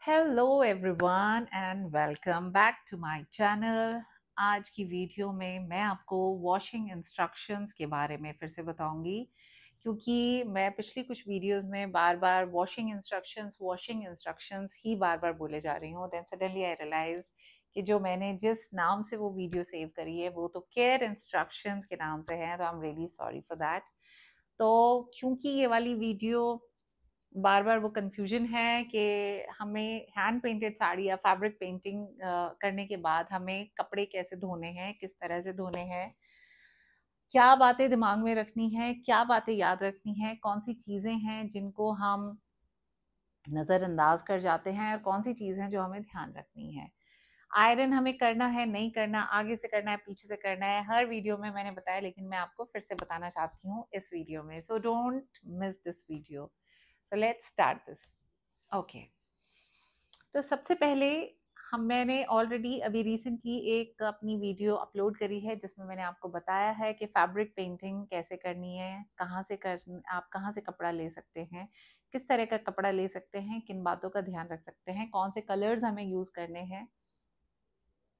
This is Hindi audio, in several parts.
Hello everyone and welcome back to my channel. आज की वीडियो में मैं आपको वॉशिंग इंस्ट्रक्शंस के बारे में फिर से बताऊंगी, क्योंकि मैं पिछली कुछ वीडियोस में बार बार वॉशिंग इंस्ट्रक्शंस ही बार बार बोले जा रही हूँ। देन सडनली आई रियलाइज कि जो मैंने जिस नाम से वो वीडियो सेव करी है वो तो केयर इंस्ट्रक्शंस के नाम से है, तो I am really sorry for that. तो क्योंकि ये वाली वीडियो बार बार वो कंफ्यूजन है कि हमें हैंड पेंटेड साड़ी या फैब्रिक पेंटिंग करने के बाद हमें कपड़े कैसे धोने हैं, किस तरह से धोने हैं, क्या बातें दिमाग में रखनी है, क्या बातें याद रखनी है, कौन सी चीज़ें हैं जिनको हम नज़रअंदाज कर जाते हैं और कौन सी चीज़ हैं जो हमें ध्यान रखनी है। आयरन हमें करना है नहीं करना, आगे से करना है पीछे से करना है, हर वीडियो में मैंने बताया, लेकिन मैं आपको फिर से बताना चाहती हूँ इस वीडियो में। So don't miss this video. So let's start this. Okay, तो सबसे पहले मैंने ऑलरेडी अभी रिसेंटली एक अपनी वीडियो अपलोड करी है जिसमें मैंने आपको बताया है कि फैब्रिक पेंटिंग कैसे करनी है, आप कहाँ से कपड़ा ले सकते हैं, किस तरह का कपड़ा ले सकते हैं, किन बातों का ध्यान रख सकते हैं, कौन से कलर्स हमें यूज़ करने हैं।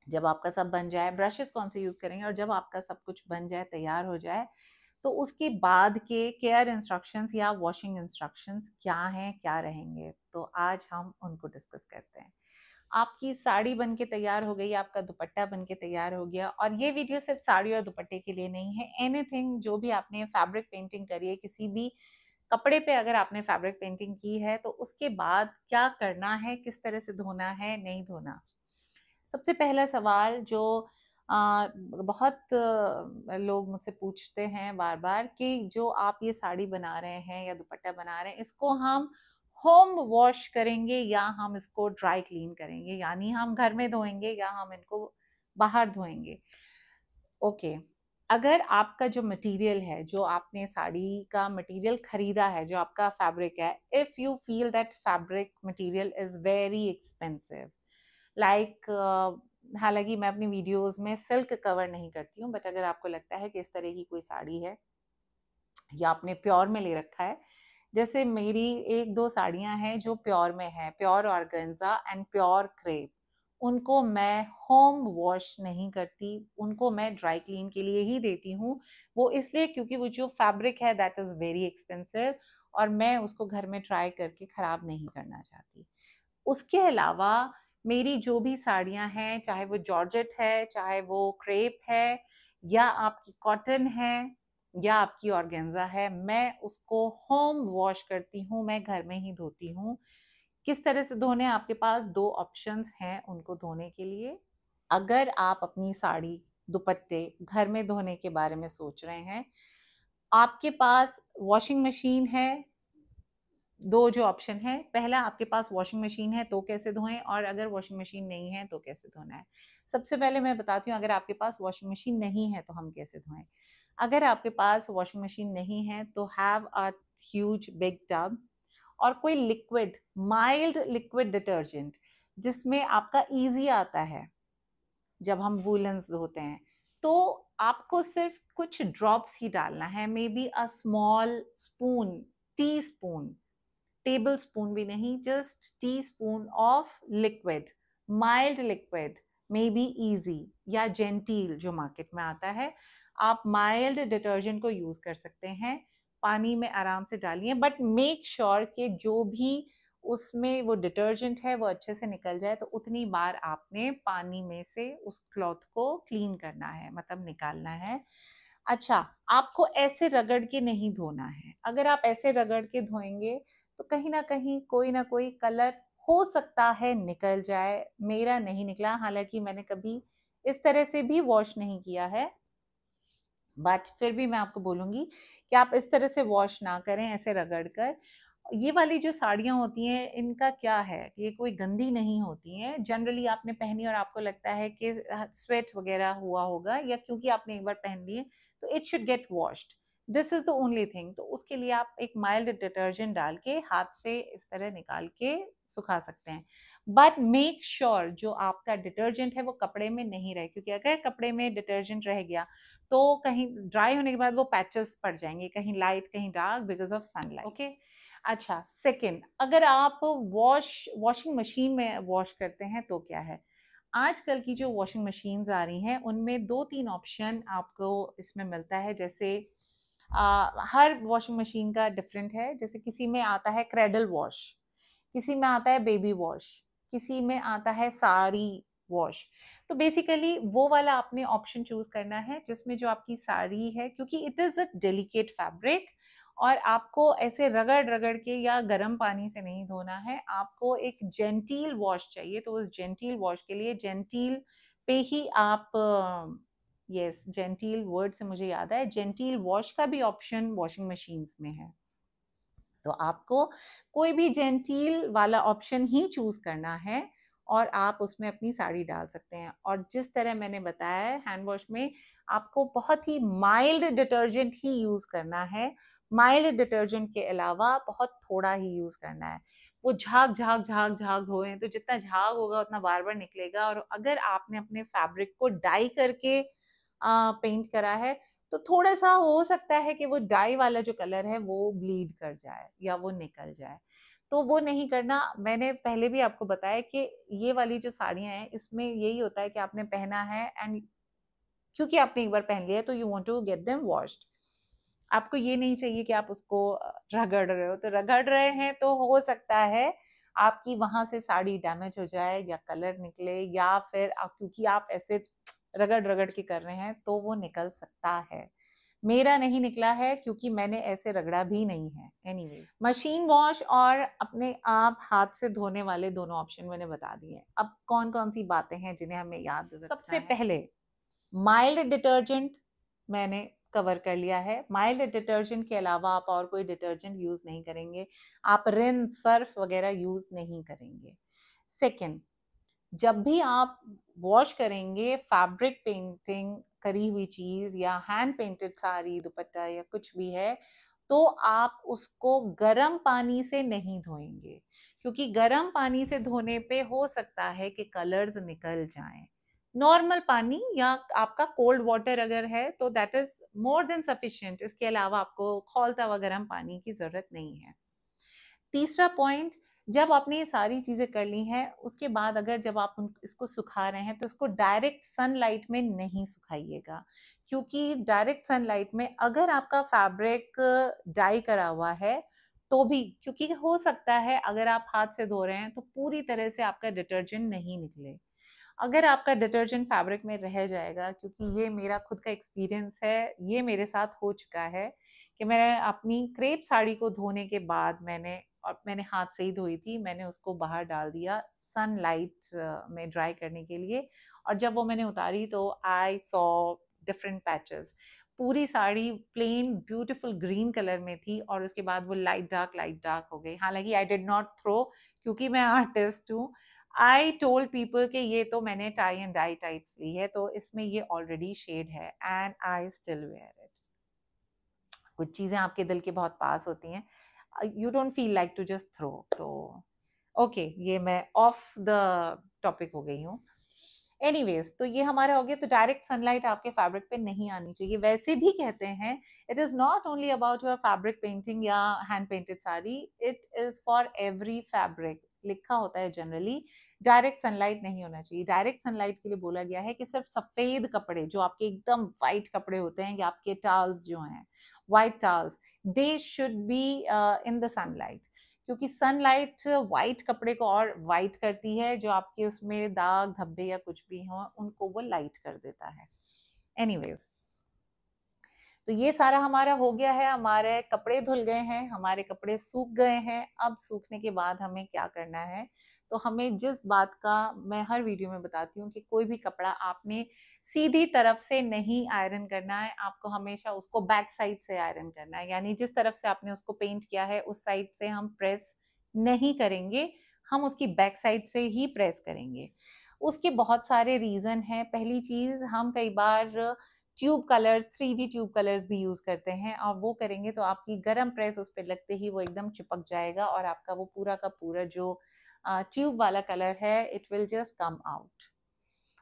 जब आपका सब बन जाए, ब्रशेस कौन से यूज़ करेंगे, और जब आपका सब कुछ बन जाए, तैयार हो जाए, तो उसके बाद के केयर इंस्ट्रक्शंस या वॉशिंग इंस्ट्रक्शंस क्या हैं, क्या रहेंगे, तो आज हम उनको डिस्कस करते हैं। आपकी साड़ी बन के तैयार हो गई, आपका दुपट्टा बन के तैयार हो गया, और ये वीडियो सिर्फ साड़ी और दुपट्टे के लिए नहीं है। एनीथिंग जो भी आपने फैब्रिक पेंटिंग करी है, किसी भी कपड़े पे अगर आपने फैब्रिक पेंटिंग की है, तो उसके बाद क्या करना है, किस तरह से धोना है, नहीं धोना। सबसे पहला सवाल जो बहुत लोग मुझसे पूछते हैं बार बार कि जो आप ये साड़ी बना रहे हैं या दुपट्टा बना रहे हैं, इसको हम होम वॉश करेंगे या हम इसको ड्राई क्लीन करेंगे, यानी हम घर में धोएंगे या हम इनको बाहर धोएंगे। ओके, अगर आपका जो मटेरियल है, जो आपने साड़ी का मटेरियल खरीदा है, जो आपका फैब्रिक है, if you feel that fabric material is very expensive, like हालांकि मैं अपनी वीडियोस में सिल्क कवर नहीं करती हूँ, बट अगर आपको लगता है कि इस तरह की कोई साड़ी है या आपने प्योर में ले रखा है, जैसे मेरी एक दो साड़ियां हैं जो प्योर में है, pure organza and pure crepe, उनको मैं होम वॉश नहीं करती, उनको मैं ड्राई क्लीन के लिए ही देती हूँ। वो इसलिए क्योंकि वो जो फैब्रिक है दैट इज़ वेरी एक्सपेंसिव, और मैं उसको घर में ट्राई करके ख़राब नहीं करना चाहती। उसके अलावा मेरी जो भी साड़ियां हैं, चाहे वो जॉर्जेट है, चाहे वो क्रेप है, या आपकी कॉटन है, या आपकी ऑर्गेन्जा है, मैं उसको होम वॉश करती हूँ, मैं घर में ही धोती हूँ। किस तरह से धोने, आपके पास दो ऑप्शंस हैं उनको धोने के लिए। अगर आप अपनी साड़ी दुपट्टे घर में धोने के बारे में सोच रहे हैं, आपके पास वॉशिंग मशीन है, दो जो ऑप्शन है, पहला आपके पास वॉशिंग मशीन है तो कैसे धोएं, और अगर वॉशिंग मशीन नहीं है तो कैसे धोना है। सबसे पहले मैं बताती हूँ, अगर आपके पास वॉशिंग मशीन नहीं है तो हम कैसे धोएं। अगर आपके पास वॉशिंग मशीन नहीं है तो have a huge big tub, और कोई लिक्विड, माइल्ड लिक्विड डिटर्जेंट जिसमें आपका इजी आता है। जब हम वूलन्स धोते हैं तो आपको सिर्फ कुछ ड्रॉप्स ही डालना है, may be a small spoon, tea spoon, table spoon भी नहीं, just tea spoon of liquid, mild liquid, may be easy या जेंटील जो मार्केट में आता है, आप माइल्ड डिटर्जेंट को यूज कर सकते हैं। पानी में आराम से डालिए, बट मेक श्योर कि जो भी उसमें वो डिटर्जेंट है वो अच्छे से निकल जाए, तो उतनी बार आपने पानी में से उस क्लॉथ को क्लीन करना है, मतलब निकालना है। अच्छा, आपको ऐसे रगड़ के नहीं धोना है। अगर आप ऐसे रगड़ के धोएंगे तो कहीं ना कोई कलर हो सकता है निकल जाए। मेरा नहीं निकला, हालांकि मैंने कभी इस तरह से भी वॉश नहीं किया है, बट फिर भी मैं आपको बोलूंगी कि आप इस तरह से वॉश ना करें, ऐसे रगड़ कर। ये वाली जो साड़ियाँ होती हैं, इनका क्या है, ये कोई गंदी नहीं होती हैं। जनरली आपने पहनी और आपको लगता है कि स्वेट वगैरह हुआ होगा, या क्योंकि आपने एक बार पहन लिए, तो it should get washed. This is the only thing. तो उसके लिए आप एक माइल्ड डिटर्जेंट डाल के हाथ से इस तरह निकाल के सुखा सकते हैं, बट मेक श्योर जो आपका डिटर्जेंट है वो कपड़े में नहीं रहे, क्योंकि अगर कपड़े में डिटर्जेंट रह गया तो कहीं ड्राई होने के बाद वो पैचेस पड़ जाएंगे, कहीं लाइट कहीं dark, because of sunlight. Okay, अच्छा, सेकंड, अगर आप वॉशिंग मशीन में वॉश करते हैं तो क्या है, आजकल की जो वॉशिंग मशीन्स आ रही हैं उनमें 2-3 ऑप्शन आपको इसमें मिलता है। जैसे हर वॉशिंग मशीन का डिफरेंट है। जैसे किसी में आता है क्रेडल वॉश, किसी में आता है बेबी वॉश, किसी में आता है साड़ी वॉश। तो बेसिकली वो वाला आपने ऑप्शन चूज करना है जिसमें जो आपकी साड़ी है, क्योंकि it is a delicate fabric और आपको ऐसे रगड़ रगड़ के या गर्म पानी से नहीं धोना है, आपको एक जेंटील वॉश चाहिए। तो उस जेंटील वॉश के लिए जेंटील पे ही आप, यस, जेंटील वर्ड से मुझे याद है, जेंटील वॉश का भी ऑप्शन वॉशिंग मशीन्स में है। तो आपको कोई भी जेंटील वाला ऑप्शन ही चूज करना है और आप उसमें अपनी साड़ी डाल सकते हैं। और जिस तरह मैंने बताया है, हैंड वॉश में आपको बहुत ही माइल्ड डिटर्जेंट ही यूज करना है। माइल्ड डिटर्जेंट के अलावा बहुत थोड़ा ही यूज करना है। वो झाग झाग झाग झाग धोए तो जितना झाग होगा उतना बार बार निकलेगा। और अगर आपने अपने फैब्रिक को डाई करके पेंट करा है तो थोड़ा सा हो सकता है कि वो डाई वाला जो कलर है वो ब्लीड कर जाए या वो निकल जाए। तो वो नहीं करना। मैंने पहले भी आपको बताया कि ये वाली जो साड़ियां हैं इसमें यही होता है कि आपने पहना है एंड क्योंकि आपने एक बार पहन लिया तो you want to get them washed. आपको ये नहीं चाहिए कि आप उसको रगड़ रहे हो। तो रगड़ रहे हैं तो हो सकता है आपकी वहां से साड़ी डैमेज हो जाए या कलर निकले, या फिर क्योंकि आप ऐसे रगड़ रगड़ के कर रहे हैं तो वो निकल सकता है। मेरा नहीं निकला है क्योंकि मैंने ऐसे रगड़ा भी नहीं है। एनीवेज, मशीन वॉश और अपने आप हाथ से धोने वाले दोनों ऑप्शन मैंने बता दिए। अब कौन कौन सी बातें हैं जिन्हें हमें याद रखना है। सबसे पहले माइल्ड डिटर्जेंट मैंने कवर कर लिया है। माइल्ड डिटर्जेंट के अलावा आप और कोई डिटर्जेंट यूज नहीं करेंगे। आप रिन, सर्फ वगैरह यूज नहीं करेंगे। सेकेंड, जब भी आप वॉश करेंगे फैब्रिक पेंटिंग करी हुई चीज या हैंड पेंटेड साड़ी, दुपट्टा या कुछ भी है, तो आप उसको गर्म पानी से नहीं धोएंगे, क्योंकि गर्म पानी से धोने पे हो सकता है कि कलर्स निकल जाएं। नॉर्मल पानी या आपका कोल्ड वाटर अगर है तो that is more than sufficient. इसके अलावा आपको खौलता हुआ गर्म पानी की जरूरत नहीं है। तीसरा पॉइंट, जब आपने ये सारी चीजें कर ली हैं उसके बाद अगर जब आप इसको सुखा रहे हैं तो इसको डायरेक्ट सनलाइट में नहीं सुखाइएगा, क्योंकि डायरेक्ट सनलाइट में अगर आपका फैब्रिक डाई करा हुआ है तो भी, क्योंकि हो सकता है अगर आप हाथ से धो रहे हैं तो पूरी तरह से आपका डिटर्जेंट नहीं निकले। अगर आपका डिटर्जेंट फैब्रिक में रह जाएगा, क्योंकि ये मेरा खुद का एक्सपीरियंस है, ये मेरे साथ हो चुका है कि मैं अपनी क्रेप साड़ी को धोने के बाद मैंने हाथ से ही धोई थी, मैंने उसको बाहर डाल दिया सनलाइट में ड्राई करने के लिए। और जब वो मैंने उतारी तो आई सॉ डिफरेंट पैचेस। पूरी sari plain beautiful green colour में थी और उसके बाद वो लाइट डार्क हो गई। हालांकि आई डिड नॉट थ्रो, क्योंकि मैं आर्टिस्ट हूँ। आई टोल्ड पीपल कि ये तो मैंने टाई एंड डाई टाइप्स ली है तो इसमें ये ऑलरेडी शेड है, and I still wear it. कुछ चीजें आपके दिल के बहुत पास होती हैं, you don't feel like to just throw. तो ओके, ये मैं ऑफ द टॉपिक हो गई हूँ। एनीवेज, तो ये हमारा हो गया। तो डायरेक्ट सनलाइट आपके फैब्रिक पे नहीं आनी चाहिए। वैसे भी कहते हैं it is not only about your fabric painting या hand painted sari, it is for every fabric. लिखा होता है जनरली डायरेक्ट सनलाइट नहीं होना चाहिए। डायरेक्ट सनलाइट के लिए बोला गया है कि सिर्फ सफेद कपड़े, जो आपके एकदम वाइट कपड़े होते हैं या आपके टाल्स जो हैं, white towels, they should be in the sunlight, क्योंकि सनलाइट वाइट कपड़े को और वाइट करती है। जो आपके उसमें दाग धब्बे या कुछ भी हो उनको वो लाइट कर देता है। एनीवेज, तो ये सारा हमारा हो गया है। हमारे कपड़े धुल गए हैं, हमारे कपड़े सूख गए हैं। अब सूखने के बाद हमें क्या करना है, तो हमें जिस बात का मैं हर वीडियो में बताती हूँ कि कोई भी कपड़ा आपने सीधी तरफ से नहीं आयरन करना है, आपको हमेशा उसको बैक साइड से आयरन करना है। यानी जिस तरफ से आपने उसको पेंट किया है उस साइड से हम प्रेस नहीं करेंगे, हम उसकी बैक साइड से ही प्रेस करेंगे। उसके बहुत सारे रीजन हैं। पहली चीज, हम कई बार tube colours, 3D tube colours भी यूज करते हैं, और वो करेंगे तो आपकी गरम प्रेस उस पर लगते ही वो एकदम चिपक जाएगा और आपका वो पूरा का पूरा जो ट्यूब वाला कलर है it will just come out.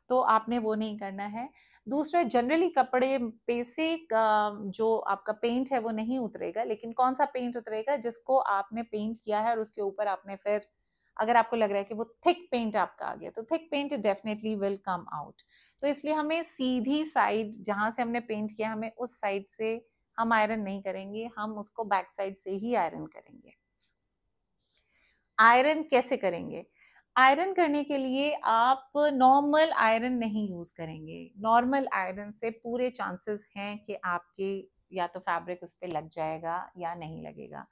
तो आपने वो नहीं करना है। दूसरा, जनरली कपड़े पे से जो आपका पेंट है वो नहीं उतरेगा, लेकिन कौन सा पेंट उतरेगा? जिसको आपने पेंट किया है और उसके ऊपर आपने फिर, अगर आपको लग रहा है कि वो थिक पेंट आपका आ गया, तो thick paint definitely will come out. तो इसलिए हमें सीधी साइड जहां से हमने पेंट किया, हमें उस साइड से हम आयरन नहीं करेंगे, हम उसको बैक साइड से ही आयरन करेंगे। आयरन कैसे करेंगे? आयरन करने के लिए आप नॉर्मल आयरन नहीं यूज करेंगे। नॉर्मल आयरन से पूरे चांसेस हैं कि आपके या तो फैब्रिक उस पर लग जाएगा या नहीं लगेगा।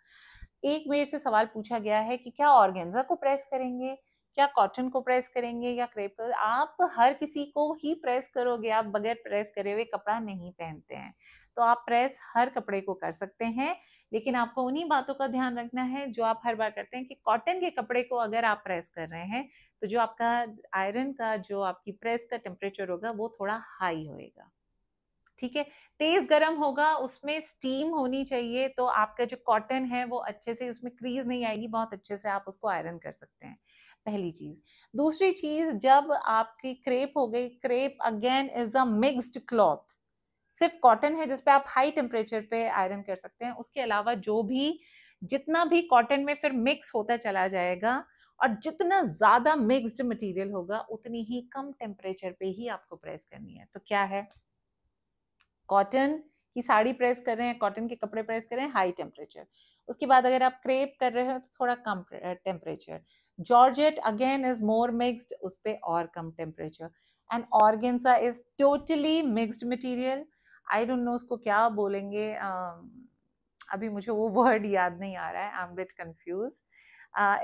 एक मेरे से सवाल पूछा गया है कि क्या ऑर्गेन्जा को प्रेस करेंगे, क्या कॉटन को प्रेस करेंगे या क्रेप को? आप हर किसी को ही प्रेस करोगे, आप बगैर प्रेस करे हुए कपड़ा नहीं पहनते हैं। तो आप प्रेस हर कपड़े को कर सकते हैं, लेकिन आपको उन्हीं बातों का ध्यान रखना है जो आप हर बार करते हैं कि कॉटन के कपड़े को अगर आप प्रेस कर रहे हैं तो जो आपका आयरन का जो आपकी प्रेस का टेम्परेचर होगा वो थोड़ा हाई होएगा। ठीक है, तेज गर्म होगा, उसमें स्टीम होनी चाहिए, तो आपका जो कॉटन है वो अच्छे से, उसमें क्रीज नहीं आएगी, बहुत अच्छे से आप उसको आयरन कर सकते हैं। पहली चीज। दूसरी चीज, जब आपकी क्रेप हो गई, crepe again is a mixed cloth. सिर्फ कॉटन है जिसपे आप हाई टेम्परेचर पे आयरन कर सकते हैं, उसके अलावा जो भी जितना भी कॉटन में फिर मिक्स होता चला जाएगा, और जितना ज्यादा मिक्स्ड मटेरियल होगा उतनी ही कम टेम्परेचर पे ही आपको प्रेस करनी है। तो क्या है, कॉटन की साड़ी प्रेस कर रहे हैं, कॉटन के कपड़े प्रेस कर रहे हैं, हाई टेम्परेचर। उसके बाद अगर आप क्रेप कर रहे हो तो थोड़ा कम temperature. Georgette again is more mixed, उस पर और कम temperature. And organza is totally mixed material. I don't know उसको क्या बोलेंगे, अभी मुझे वो वर्ड याद नहीं आ रहा है, I am bit confuse.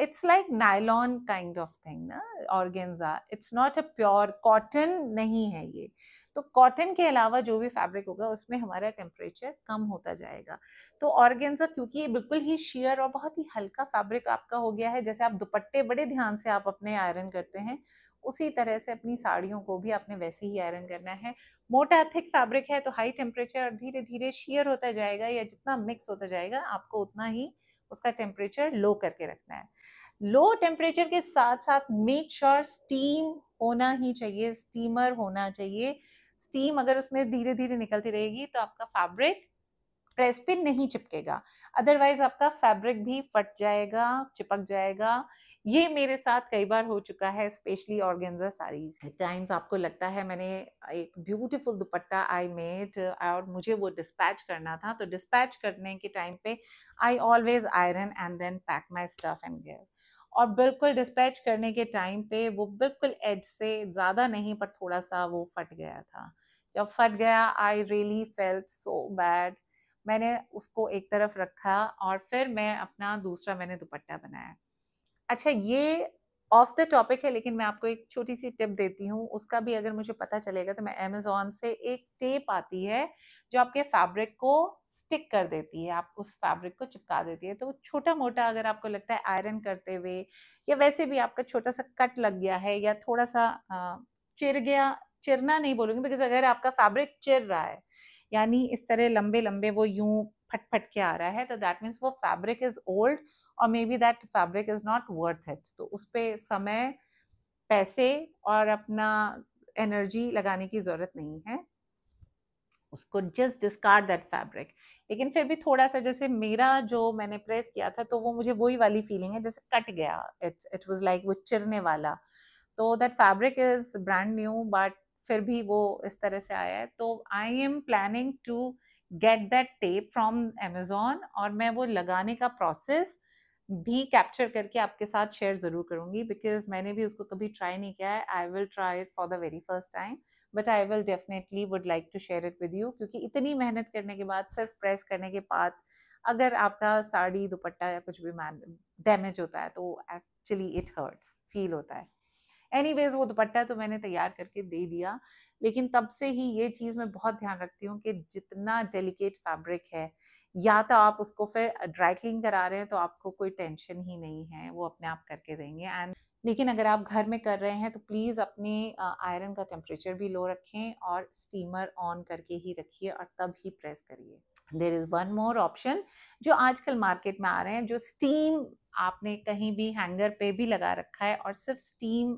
It's like nylon kind of thing ना, organza. It's not a pure cotton नहीं है ये। तो कॉटन के अलावा जो भी फैब्रिक होगा उसमें हमारा टेम्परेचर कम होता जाएगा। तो ऑर्गेन्जा क्योंकि ये बिल्कुल ही शेयर और बहुत ही हल्का फैब्रिक आपका हो गया है, जैसे आप दुपट्टे बड़े ध्यान से आप अपने आयरन करते हैं, उसी तरह से अपनी साड़ियों को भी आपने वैसे ही आयरन करना है। मोटा थिक फैब्रिक है तो हाई टेम्परेचर, धीरे धीरे शेयर होता जाएगा या जितना मिक्स होता जाएगा आपको उतना ही उसका टेम्परेचर लो करके रखना है। लो टेम्परेचर के साथ साथ मेक श्योर स्टीम होना ही चाहिए, स्टीमर होना चाहिए। स्टीम अगर उसमें धीरे धीरे निकलती रहेगी तो आपका फैब्रिक प्रेस पे नहीं चिपकेगा, अदरवाइज आपका फैब्रिक भी फट जाएगा, चिपक जाएगा। ये मेरे साथ कई बार हो चुका है, स्पेशली ऑर्गेन्जा साड़ीज। टाइम्स आपको लगता है मैंने एक ब्यूटीफुल दुपट्टा आई मेड और मुझे वो डिस्पैच करना था, तो डिस्पैच करने के टाइम पे I always iron and then pack my stuff and give. और बिल्कुल डिस्पैच करने के टाइम पे वो बिल्कुल एज से ज्यादा नहीं पर थोड़ा सा वो फट गया था। जब फट गया I really felt so bad. मैंने उसको एक तरफ रखा और फिर मैं अपना दूसरा मैंने दुपट्टा बनाया। अच्छा, ये ऑफ द टॉपिक है, लेकिन मैं आपको एक छोटी सी टिप देती हूँ, उसका भी अगर मुझे पता चलेगा तो मैं अमेज़न से एक टेप आती है जो आपके फैब्रिक को स्टिक कर देती है, आप उस फैब्रिक को चिपका देती है। तो छोटा मोटा अगर आपको लगता है आयरन करते हुए या वैसे भी आपका छोटा सा कट लग गया है या थोड़ा सा चिर गया, चिरना नहीं बोलूंगी बिकॉज अगर आपका फैब्रिक चिर रहा है यानी इस तरह लंबे लंबे वो यूं फट फट के आ रहा है, तो दैट मीन्स वो फैब्रिक इज ओल्ड और may be that fabric is not worth it. तो उस पर समय, पैसे और अपना एनर्जी लगाने की जरूरत नहीं है, उसको जस्ट डिस्कार्ड दैट फैब्रिक। लेकिन फिर भी थोड़ा सा, जैसे मेरा जो मैंने प्रेस किया था तो वो मुझे वही वाली फीलिंग है जैसे कट गया, इट वाज लाइक वो चिरने वाला। तो that fabric is brand new but फिर भी वो इस तरह से आया है। तो I am planning to get that tape from Amazon और मैं वो लगाने का प्रोसेस भी कैप्चर करके आपके साथ शेयर जरूर करूंगी, बिकॉज मैंने भी उसको कभी ट्राई नहीं किया है। I will try it for the very first time but I will definitely would like to share it with you, क्योंकि इतनी मेहनत करने के बाद, सिर्फ प्रेस करने के बाद अगर आपका साड़ी दुपट्टा या कुछ भी डैमेज होता है तो एक्चुअली इट हर्ट्स, फील होता है। एनीवेज वो दुपट्टा तो मैंने तैयार करके दे दिया, लेकिन तब से ही ये चीज़ मैं बहुत ध्यान रखती हूँ कि जितना डेलिकेट फैब्रिक है, या तो आप उसको फिर ड्राई क्लीन करा रहे हैं तो आपको कोई टेंशन ही नहीं है, वो अपने आप करके देंगे। एंड लेकिन अगर आप घर में कर रहे हैं तो प्लीज़ अपने आयरन का टेम्परेचर भी लो रखें और स्टीमर ऑन करके ही रखिए और तब ही प्रेस करिए। There is one more option जो आजकल मार्केट में आ रहे हैं, जो स्टीम, आपने कहीं भी हैंगर पे भी लगा रखा है और सिर्फ स्टीम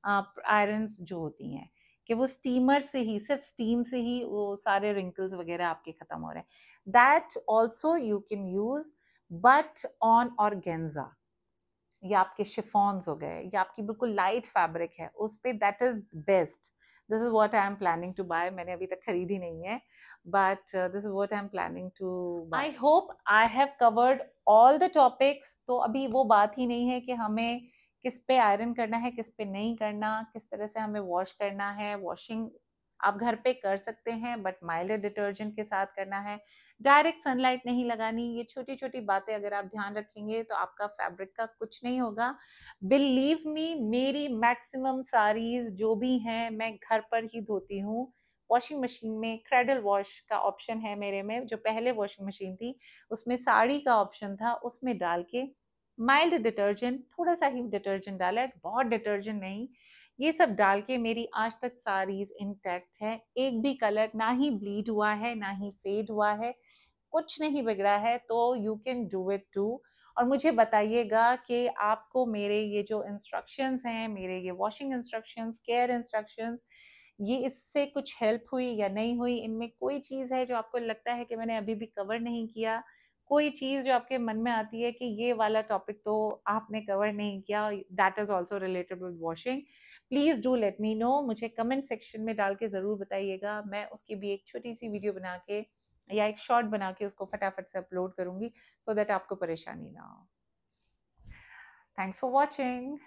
आयरन्स जो होती हैं, कि वो स्टीमर से ही, सिर्फ स्टीम से ही वो सारे रिंकल्स वगैरह आपके खत्म हो रहे हैं। That also you can use, but on organza, या आपके शिफॉन्स हो गए, या आपकी बिल्कुल लाइट फैब्रिक है उस पे, that is best. This is what I am planning to buy. मैंने अभी तक खरीदी नहीं है, but this is what I am planning to buy. I hope I have covered all the topics. तो अभी वो बात ही नहीं है कि हमें किस पे आयरन करना है, किस पे नहीं करना, किस तरह से हमें वॉश करना है। वॉशिंग आप घर पे कर सकते हैं, बट माइल्ड डिटर्जेंट के साथ करना है। डायरेक्ट सनलाइट नहीं लगानी। ये छोटी छोटी बातें अगर आप ध्यान रखेंगे तो आपका फैब्रिक का कुछ नहीं होगा। बिलीव मी, मेरी मैक्सिमम साड़ीज जो भी हैं मैं घर पर ही धोती हूँ। वॉशिंग मशीन में क्रेडल वॉश का ऑप्शन है मेरे में, जो पहले वॉशिंग मशीन थी उसमें साड़ी का ऑप्शन था, उसमें डाल के माइल्ड डिटर्जेंट, थोड़ा सा ही डिटर्जेंट डाला है, बहुत डिटर्जेंट नहीं, ये सब डाल के मेरी आज तक साड़ीज इंटैक्ट है। एक भी कलर ना ही ब्लीड हुआ है, ना ही फेड हुआ है, कुछ नहीं बिगड़ा है। तो you can do it too. और मुझे बताइएगा कि आपको मेरे ये जो इंस्ट्रक्शंस हैं, मेरे ये वॉशिंग इंस्ट्रक्शंस, केयर इंस्ट्रक्शंस, ये इससे कुछ हेल्प हुई या नहीं हुई। इनमें कोई चीज़ है जो आपको लगता है कि मैंने अभी भी कवर नहीं किया, कोई चीज़ जो आपके मन में आती है कि ये वाला टॉपिक तो आपने कवर नहीं किया, that is also related with washing, please do let me know. मुझे कमेंट सेक्शन में डाल के जरूर बताइएगा। मैं उसकी भी एक छोटी सी वीडियो बना के या एक शॉर्ट बना के उसको फटाफट से अपलोड करूंगी, सो दैट आपको परेशानी ना हो। Thanks for watching.